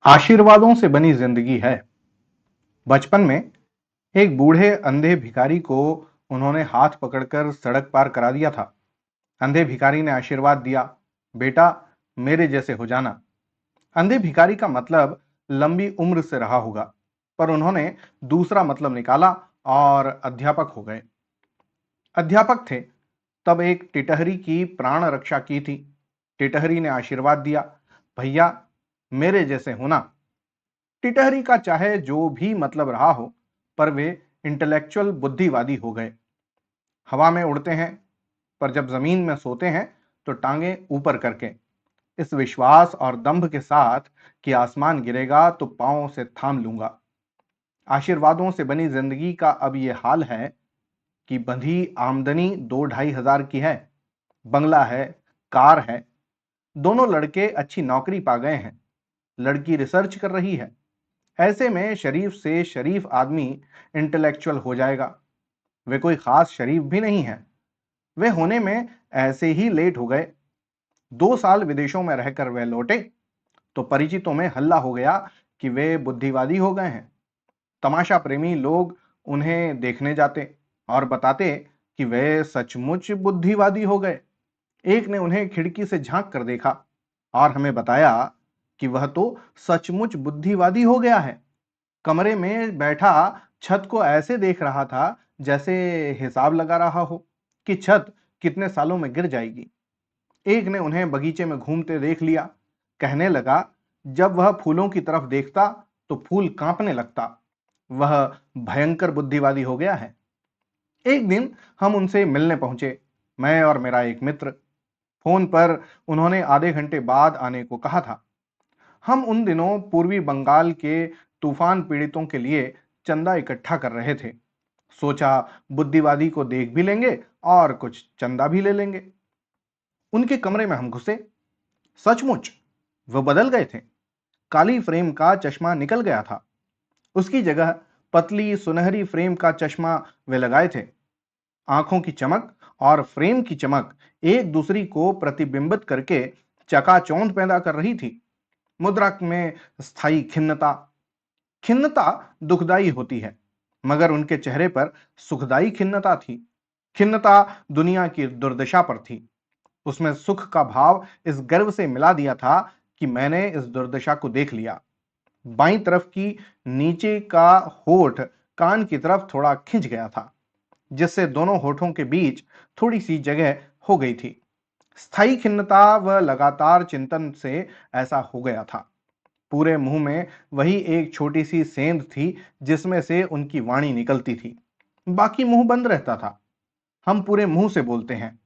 आशीर्वादों से बनी जिंदगी है। बचपन में एक बूढ़े अंधे भिखारी को उन्होंने हाथ पकड़कर सड़क पार करा दिया था। अंधे भिखारी ने आशीर्वाद दिया, बेटा मेरे जैसे हो जाना। अंधे भिखारी का मतलब लंबी उम्र से रहा होगा, पर उन्होंने दूसरा मतलब निकाला और अध्यापक हो गए। अध्यापक थे तब एक टिटहरी की प्राण रक्षा की थी। टिटहरी ने आशीर्वाद दिया, भैया मेरे जैसे होना। टिटहरी का चाहे जो भी मतलब रहा हो, पर वे इंटेलेक्चुअल बुद्धिवादी हो गए। हवा में उड़ते हैं, पर जब जमीन में सोते हैं तो टांगे ऊपर करके, इस विश्वास और दंभ के साथ कि आसमान गिरेगा तो पांवों से थाम लूंगा। आशीर्वादों से बनी जिंदगी का अब यह हाल है कि बंधी आमदनी 2-2.5 हजार की है, बंगला है, कार है। दोनों लड़के अच्छी नौकरी पा गए हैं, लड़की रिसर्च कर रही है। ऐसे में शरीफ से शरीफ आदमी इंटेलेक्चुअल हो जाएगा। वे कोई खास शरीफ भी नहीं है, वे होने में ऐसे ही लेट हो गए। 2 साल विदेशों में रहकर वे लौटे तो परिचितों में हल्ला हो गया कि वे बुद्धिवादी हो गए हैं। तमाशा प्रेमी लोग उन्हें देखने जाते और बताते कि वे सचमुच बुद्धिवादी हो गए। एक ने उन्हें खिड़की से झांक कर देखा और हमें बताया कि वह तो सचमुच बुद्धिवादी हो गया है। कमरे में बैठा छत को ऐसे देख रहा था जैसे हिसाब लगा रहा हो कि छत कितने सालों में गिर जाएगी। एक ने उन्हें बगीचे में घूमते देख लिया, कहने लगा जब वह फूलों की तरफ देखता तो फूल कांपने लगता। वह भयंकर बुद्धिवादी हो गया है। एक दिन हम उनसे मिलने पहुंचे, मैं और मेरा एक मित्र। फोन पर उन्होंने आधे घंटे बाद आने को कहा था। हम उन दिनों पूर्वी बंगाल के तूफान पीड़ितों के लिए चंदा इकट्ठा कर रहे थे। सोचा बुद्धिवादी को देख भी लेंगे और कुछ चंदा भी ले लेंगे। उनके कमरे में हम घुसे। सचमुच वह बदल गए थे। काली फ्रेम का चश्मा निकल गया था, उसकी जगह पतली सुनहरी फ्रेम का चश्मा वे लगाए थे। आंखों की चमक और फ्रेम की चमक एक दूसरी को प्रतिबिंबित करके चकाचौंध पैदा कर रही थी। मुद्रा में स्थायी खिन्नता। खिन्नता दुखदाई होती है, मगर उनके चेहरे पर सुखदाई खिन्नता थी। खिन्नता दुनिया की दुर्दशा पर थी, उसमें सुख का भाव इस गर्व से मिला दिया था कि मैंने इस दुर्दशा को देख लिया। बाईं तरफ की नीचे का होठ कान की तरफ थोड़ा खिंच गया था, जिससे दोनों होठों के बीच थोड़ी सी जगह हो गई थी। स्थायी खिन्नता व लगातार चिंतन से ऐसा हो गया था। पूरे मुंह में वही एक छोटी सी सेंध थी जिसमें से उनकी वाणी निकलती थी, बाकी मुंह बंद रहता था। हम पूरे मुंह से बोलते हैं,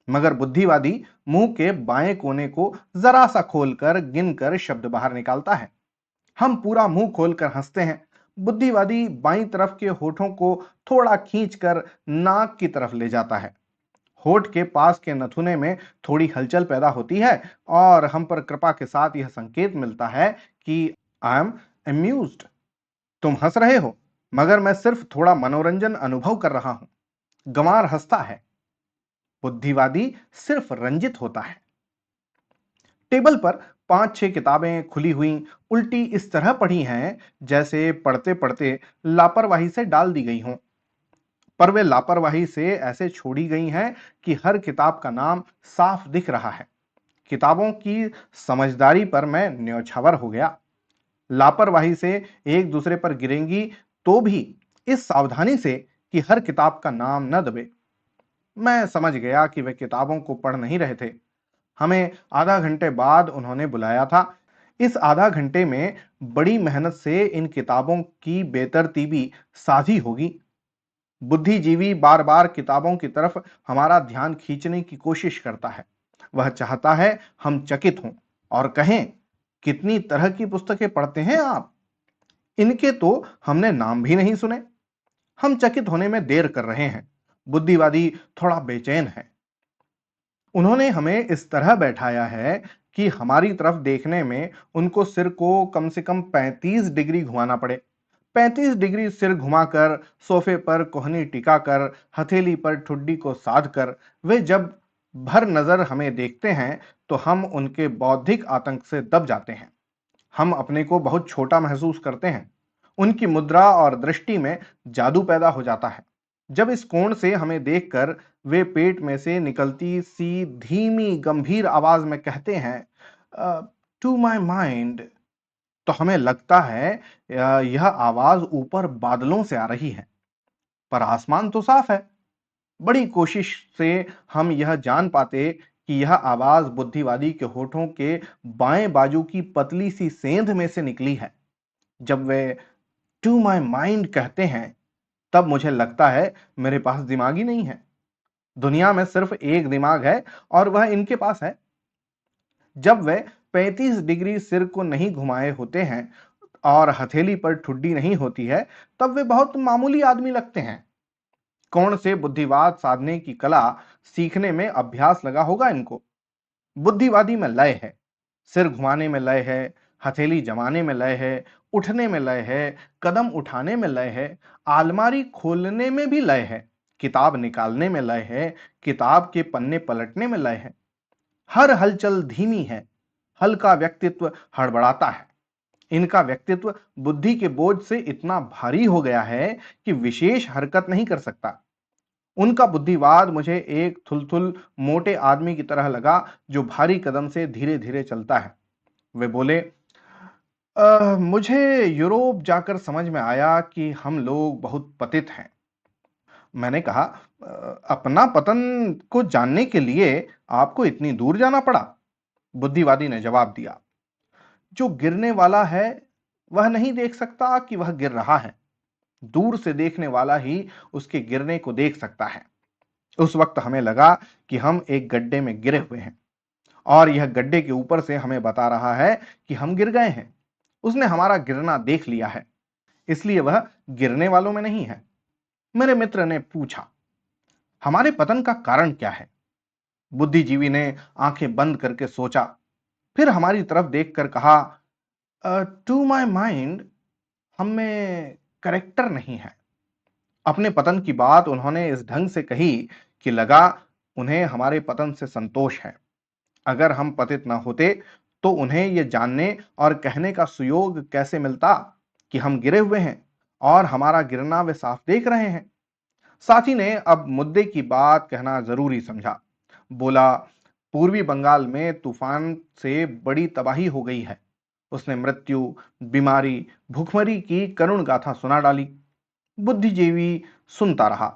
मगर बुद्धिवादी मुंह के बाएं कोने को जरा सा खोलकर गिनकर शब्द बाहर निकालता है। हम पूरा मुंह खोलकर हंसते हैं, बुद्धिवादी बाईं तरफ के होठों को थोड़ा खींचकर नाक की तरफ ले जाता है। होठ के पास के नथुने में थोड़ी हलचल पैदा होती है और हम पर कृपा के साथ यह संकेत मिलता है कि आई एम अम्यूज्ड। तुम हंस रहे हो, मगर मैं सिर्फ थोड़ा मनोरंजन अनुभव कर रहा हूं। गंवार हंसता है, बुद्धिवादी सिर्फ रंजित होता है। टेबल पर 5-6 किताबें खुली हुई उल्टी इस तरह पढ़ी हैं जैसे पढ़ते पढ़ते लापरवाही से डाल दी गई हों, पर वे लापरवाही से ऐसे छोड़ी गई हैं कि हर किताब का नाम साफ दिख रहा है। किताबों की समझदारी पर मैं न्यौछावर हो गया। लापरवाही से एक दूसरे पर गिरेंगी तो भी इस सावधानी से कि हर किताब का नाम न दबे। मैं समझ गया कि वे किताबों को पढ़ नहीं रहे थे। हमें आधा घंटे बाद उन्होंने बुलाया था। इस आधा घंटे में बड़ी मेहनत से इन किताबों की बेतरतीबी साधी होगी। बुद्धिजीवी बार बार किताबों की तरफ हमारा ध्यान खींचने की कोशिश करता है। वह चाहता है हम चकित हों और कहें, कितनी तरह की पुस्तकें पढ़ते हैं आप, इनके तो हमने नाम भी नहीं सुने। हम चकित होने में देर कर रहे हैं, बुद्धिवादी थोड़ा बेचैन है। उन्होंने हमें इस तरह बैठाया है कि हमारी तरफ देखने में उनको सिर को कम से कम 35 डिग्री घुमाना पड़े। 35 डिग्री सिर घुमाकर, सोफे पर कोहनी टिकाकर, हथेली पर ठुड्डी को साध कर वे जब भर नजर हमें देखते हैं तो हम उनके बौद्धिक आतंक से दब जाते हैं। हम अपने को बहुत छोटा महसूस करते हैं। उनकी मुद्रा और दृष्टि में जादू पैदा हो जाता है। जब इस कोण से हमें देखकर वे पेट में से निकलती सी धीमी गंभीर आवाज में कहते हैं, टू माई माइंड, तो हमें लगता है यह आवाज ऊपर बादलों से आ रही है, पर आसमान तो साफ है। बड़ी कोशिश से हम यह जान पाते कि यह आवाज बुद्धिवादी के होठों के बाएं बाजू की पतली सी सेंध में से निकली है। जब वे टू माई माइंड कहते हैं तब मुझे लगता है मेरे पास दिमाग ही नहीं है। दुनिया में सिर्फ एक दिमाग है और वह इनके पास है। जब वे 35 डिग्री सिर को नहीं घुमाए होते हैं और हथेली पर ठुड्डी नहीं होती है, तब वे बहुत मामूली आदमी लगते हैं। कौन से बुद्धिवाद साधने की कला सीखने में अभ्यास लगा होगा इनको। बुद्धिवादी में लय है, सिर घुमाने में लय है, हथेली जमाने में लय है, उठने में लय है, कदम उठाने में लय है, आलमारी खोलने में भी लय है, किताब निकालने में लय है, किताब के पन्ने पलटने में लय है। हर हलचल धीमी है, हल्का व्यक्तित्व हड़बड़ाता है। इनका व्यक्तित्व बुद्धि के बोझ से इतना भारी हो गया है कि विशेष हरकत नहीं कर सकता। उनका बुद्धिवाद मुझे एक थुलथुल मोटे आदमी की तरह लगा जो भारी कदम से धीरे धीरे चलता है। वे बोले, मुझे यूरोप जाकर समझ में आया कि हम लोग बहुत पतित हैं। मैंने कहा, अपना पतन को जानने के लिए आपको इतनी दूर जाना पड़ा? बुद्धिवादी ने जवाब दिया, जो गिरने वाला है वह नहीं देख सकता कि वह गिर रहा है। दूर से देखने वाला ही उसके गिरने को देख सकता है। उस वक्त हमें लगा कि हम एक गड्ढे में गिरे हुए हैं और यह गड्ढे के ऊपर से हमें बता रहा है कि हम गिर गए हैं। उसने हमारा गिरना देख लिया है, इसलिए वह गिरने वालों में नहीं है। मेरे मित्र ने पूछा, हमारे पतन का कारण क्या है? बुद्धिजीवी ने आंखें बंद करके सोचा, फिर हमारी तरफ देखकर कहा, टू माई माइंड, हम में करेक्टर नहीं है। अपने पतन की बात उन्होंने इस ढंग से कही कि लगा उन्हें हमारे पतन से संतोष है। अगर हम पतित न होते तो उन्हें यह जानने और कहने का सुयोग कैसे मिलता कि हम गिरे हुए हैं और हमारा गिरना वे साफ देख रहे हैं। साथी ने अब मुद्दे की बात कहना जरूरी समझा। बोला, पूर्वी बंगाल में तूफान से बड़ी तबाही हो गई है। उसने मृत्यु, बीमारी, भूखमरी की करुण गाथा सुना डाली। बुद्धिजीवी सुनता रहा।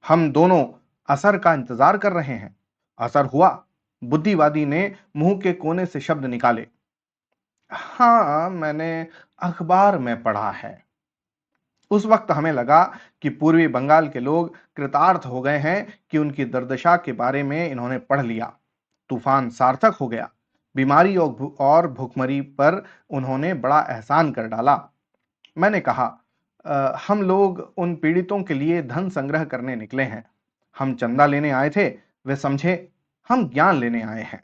हम दोनों असर का इंतजार कर रहे हैं। असर हुआ। बुद्धिवादी ने मुंह के कोने से शब्द निकाले, हाँ, मैंने अखबार में पढ़ा है। उस वक्त हमें लगा कि पूर्वी बंगाल के लोग कृतार्थ हो गए हैं कि उनकी दुर्दशा के बारे में इन्होंने पढ़ लिया। तूफान सार्थक हो गया। बीमारी और भुखमरी पर उन्होंने बड़ा एहसान कर डाला। मैंने कहा, हम लोग उन पीड़ितों के लिए धन संग्रह करने निकले हैं। हम चंदा लेने आए थे। वे समझे हम ज्ञान लेने आए हैं।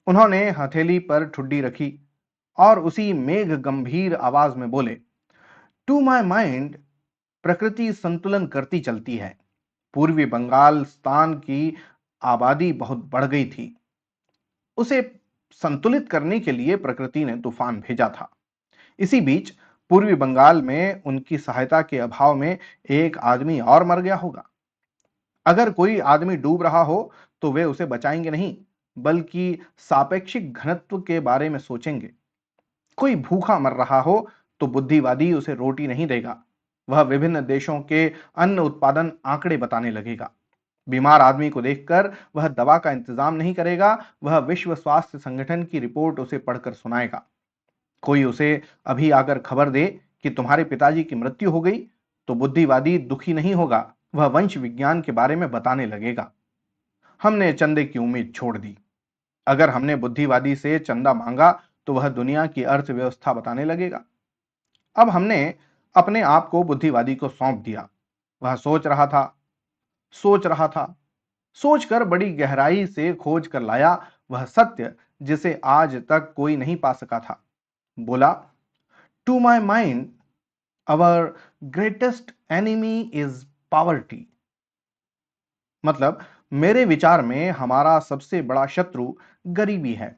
उन्होंने हथेली पर ठुड्डी रखी और उसी मेघ गंभीर आवाज में बोले, टू माई माइंड, प्रकृति संतुलन करती चलती है। पूर्वी बंगाल स्थान की आबादी बहुत बढ़ गई थी। उसे संतुलित करने के लिए प्रकृति ने तूफान भेजा था। इसी बीच पूर्वी बंगाल में उनकी सहायता के अभाव में एक आदमी और मर गया होगा। अगर कोई आदमी डूब रहा हो तो वे उसे बचाएंगे नहीं, बल्कि सापेक्षिक घनत्व के बारे में सोचेंगे। कोई भूखा मर रहा हो तो बुद्धिवादी उसे रोटी नहीं देगा। वह विभिन्न देशों के अन्न उत्पादन आंकड़े बताने लगेगा। बीमार आदमी को देखकर वह दवा का इंतजाम नहीं करेगा, वह विश्व स्वास्थ्य संगठन की रिपोर्ट उसे पढ़कर सुनाएगा। कोई उसे अभी आकर खबर दे कि तुम्हारे पिताजी की मृत्यु हो गई, तो बुद्धिवादी दुखी नहीं होगा, वह वंश विज्ञान के बारे में बताने लगेगा। हमने चंदे की उम्मीद छोड़ दी। अगर हमने बुद्धिवादी से चंदा मांगा तो वह दुनिया की अर्थव्यवस्था बताने लगेगा। अब हमने अपने आप को बुद्धिवादी को सौंप दिया। वह सोच रहा था, सोचकर बड़ी गहराई से खोज कर लाया वह सत्य जिसे आज तक कोई नहीं पा सका था। बोला, to my mind, our greatest enemy is poverty. मतलब मेरे विचार में हमारा सबसे बड़ा शत्रु गरीबी है।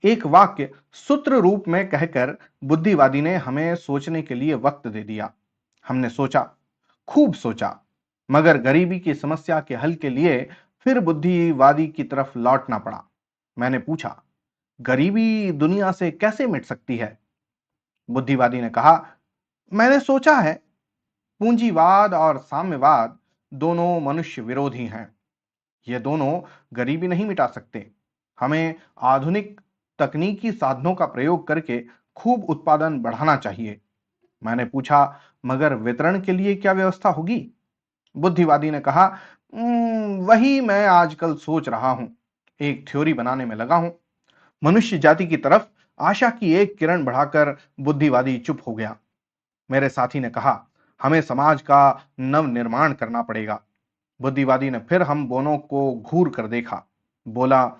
एक वाक्य सूत्र रूप में कहकर बुद्धिवादी ने हमें सोचने के लिए वक्त दे दिया। हमने सोचा, खूब सोचा, मगर गरीबी की समस्या के हल के लिए फिर बुद्धिवादी की तरफ लौटना पड़ा। मैंने पूछा, गरीबी दुनिया से कैसे मिट सकती है? बुद्धिवादी ने कहा, मैंने सोचा है, पूंजीवाद और साम्यवाद दोनों मनुष्य विरोधी हैं। ये दोनों गरीबी नहीं मिटा सकते। हमें आधुनिक तकनीकी साधनों का प्रयोग करके खूब उत्पादन बढ़ाना चाहिए। मैंने पूछा, मगर वितरण के लिए क्या व्यवस्था होगी? बुद्धिवादी ने कहा, वही मैं आजकल सोच रहा हूं, एक थ्योरी बनाने में लगा हूं। मनुष्य जाति की तरफ आशा की एक किरण बढ़ाकर बुद्धिवादी चुप हो गया। मेरे साथी ने कहा, हमें समाज का नव निर्माण करना पड़ेगा। बुद्धिवादी ने फिर हम दोनों को घूर कर देखा। बोला,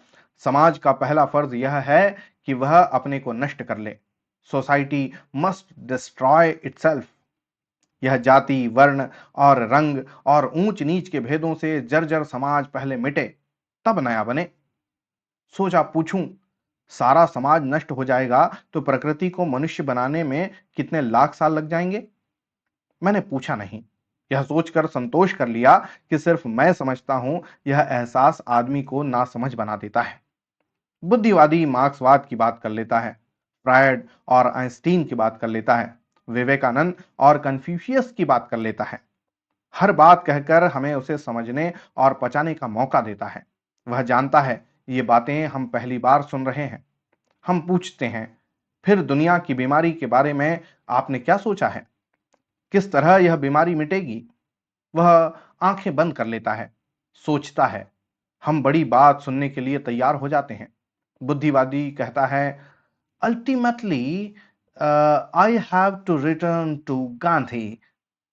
समाज का पहला फर्ज यह है कि वह अपने को नष्ट कर ले। Society must destroy itself. यह जाति, वर्ण और रंग और ऊंच नीच के भेदों से जर्जर समाज पहले मिटे, तब नया बने। सोचा, पूछूं, सारा समाज नष्ट हो जाएगा तो प्रकृति को मनुष्य बनाने में कितने लाख साल लग जाएंगे? मैंने पूछा नहीं। यह सोचकर संतोष कर लिया कि सिर्फ मैं समझता हूं, यह एहसास आदमी को नासमझ बना देता है। बुद्धिवादी मार्क्सवाद की बात कर लेता है, फ्रायड और आइंस्टीन की बात कर लेता है, विवेकानंद और कन्फ्यूशियस की बात कर लेता है। हर बात कहकर हमें उसे समझने और पचाने का मौका देता है। वह जानता है ये बातें हम पहली बार सुन रहे हैं। हम पूछते हैं, फिर दुनिया की बीमारी के बारे में आपने क्या सोचा है? किस तरह यह बीमारी मिटेगी? वह आंखें बंद कर लेता है, सोचता है। हम बड़ी बात सुनने के लिए तैयार हो जाते हैं। बुद्धिवादी कहता है, ultimately I have to return to Gandhi.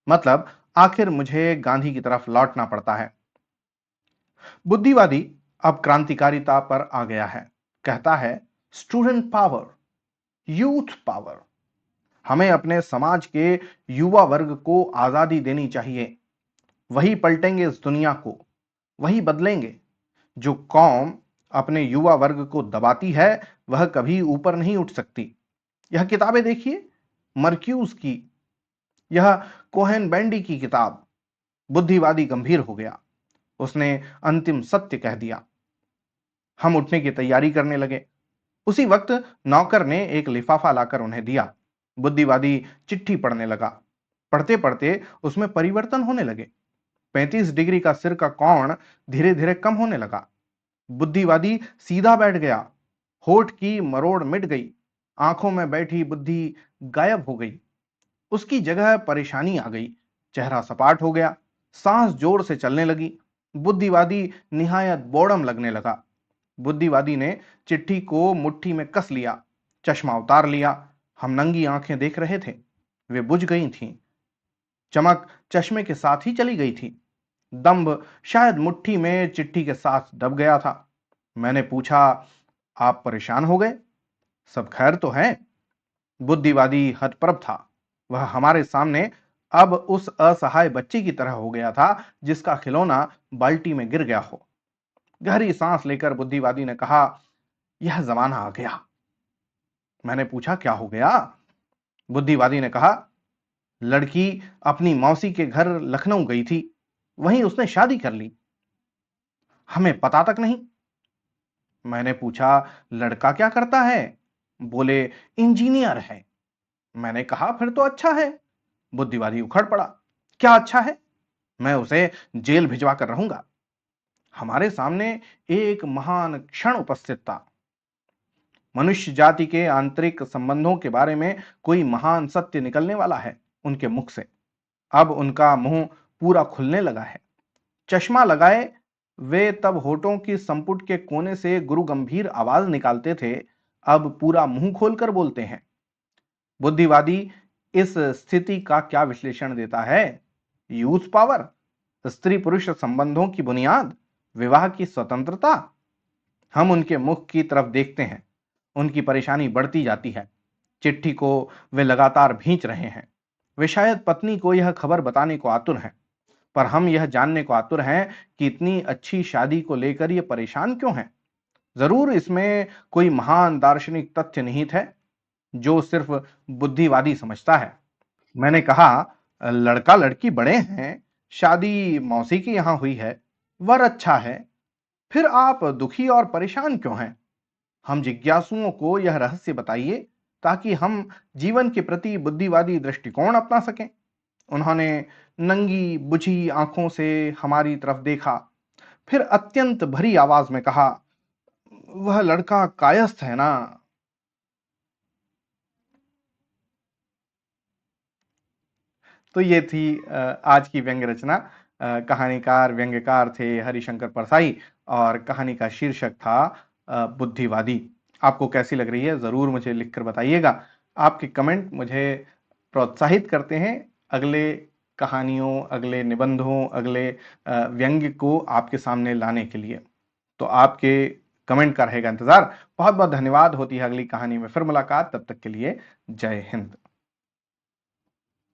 मतलब आखिर मुझे गांधी की तरफ लौटना पड़ता है। बुद्धिवादी अब क्रांतिकारिता पर आ गया है। कहता है, स्टूडेंट पावर, यूथ पावर। हमें अपने समाज के युवा वर्ग को आजादी देनी चाहिए। वही पलटेंगे इस दुनिया को, वही बदलेंगे। जो कौम अपने युवा वर्ग को दबाती है वह कभी ऊपर नहीं उठ सकती। यह किताबें देखिए, मर्क्यूज की, यह कोहेन बेंडी की किताब। बुद्धिवादी गंभीर हो गया। उसने अंतिम सत्य कह दिया। हम उठने की तैयारी करने लगे। उसी वक्त नौकर ने एक लिफाफा लाकर उन्हें दिया। बुद्धिवादी चिट्ठी पढ़ने लगा। पढ़ते पढ़ते उसमें परिवर्तन होने लगे। 35 डिग्री का सिर का कोण धीरे धीरे कम होने लगा। बुद्धिवादी सीधा बैठ गया। होठ की मरोड़ मिट गई। आंखों में बैठी बुद्धि गायब हो गई। उसकी जगह परेशानी आ गई। चेहरा सपाट हो गया। सांस जोर से चलने लगी। बुद्धिवादी निहायत बोड़म लगने लगा। बुद्धिवादी ने चिट्ठी को मुट्ठी में कस लिया, चश्मा उतार लिया। हम नंगी आंखें देख रहे थे। वे बुझ गई थीं। चमक चश्मे के साथ ही चली गई थी। दम्भ शायद मुट्ठी में चिट्ठी के साथ दब गया था। मैंने पूछा, आप परेशान हो गए? सब खैर तो है? बुद्धिवादी हतप्रभ था। वह हमारे सामने अब उस असहाय बच्चे की तरह हो गया था जिसका खिलौना बाल्टी में गिर गया हो। गहरी सांस लेकर बुद्धिवादी ने कहा, यह जमाना आ गया। मैंने पूछा, क्या हो गया? बुद्धिवादी ने कहा, लड़की अपनी मौसी के घर लखनऊ गई थी, वहीं उसने शादी कर ली। हमें पता तक नहीं। मैंने पूछा, लड़का क्या करता है? बोले, इंजीनियर है। मैंने कहा, फिर तो अच्छा है। बुद्धिवादी उखड़ पड़ा, क्या अच्छा है? मैं उसे जेल भिजवा कर रहूंगा। हमारे सामने एक महान क्षण उपस्थित था। मनुष्य जाति के आंतरिक संबंधों के बारे में कोई महान सत्य निकलने वाला है उनके मुख से। अब उनका मुंह पूरा खुलने लगा है। चश्मा लगाए वे तब होठों की संपुट के कोने से गुरु गंभीर आवाज निकालते थे, अब पूरा मुंह खोलकर बोलते हैं। बुद्धिवादी इस स्थिति का क्या विश्लेषण देता है? यूथ पावर, स्त्री पुरुष संबंधों की बुनियाद, विवाह की स्वतंत्रता। हम उनके मुख की तरफ देखते हैं। उनकी परेशानी बढ़ती जाती है। चिट्ठी को वे लगातार भींच रहे हैं। वे शायद पत्नी को यह खबर बताने को आतुर हैं, पर हम यह जानने को आतुर हैं कि इतनी अच्छी शादी को लेकर ये परेशान क्यों हैं। जरूर इसमें कोई महान दार्शनिक तथ्य निहित है जो सिर्फ बुद्धिवादी समझता है। मैंने कहा, लड़का लड़की बड़े हैं, शादी मौसी की यहां हुई है, वर अच्छा है, फिर आप दुखी और परेशान क्यों हैं? हम जिज्ञासुओं को यह रहस्य बताइए ताकि हम जीवन के प्रति बुद्धिवादी दृष्टिकोण अपना सकें। उन्होंने नंगी बुझी आंखों से हमारी तरफ देखा, फिर अत्यंत भरी आवाज में कहा, वह लड़का कायस्थ है ना। तो ये थी आज की व्यंग्य रचना। कहानीकार व्यंग्यकार थे हरिशंकर परसाई और कहानी का शीर्षक था बुद्धिवादी। आपको कैसी लग रही है जरूर मुझे लिखकर बताइएगा। आपके कमेंट मुझे प्रोत्साहित करते हैं अगले कहानियों, अगले निबंधों, अगले व्यंग्य को आपके सामने लाने के लिए। तो आपके कमेंट का रहेगा इंतजार। बहुत बहुत धन्यवाद। होती है अगली कहानी में फिर मुलाकात, तब तक के लिए जय हिंद।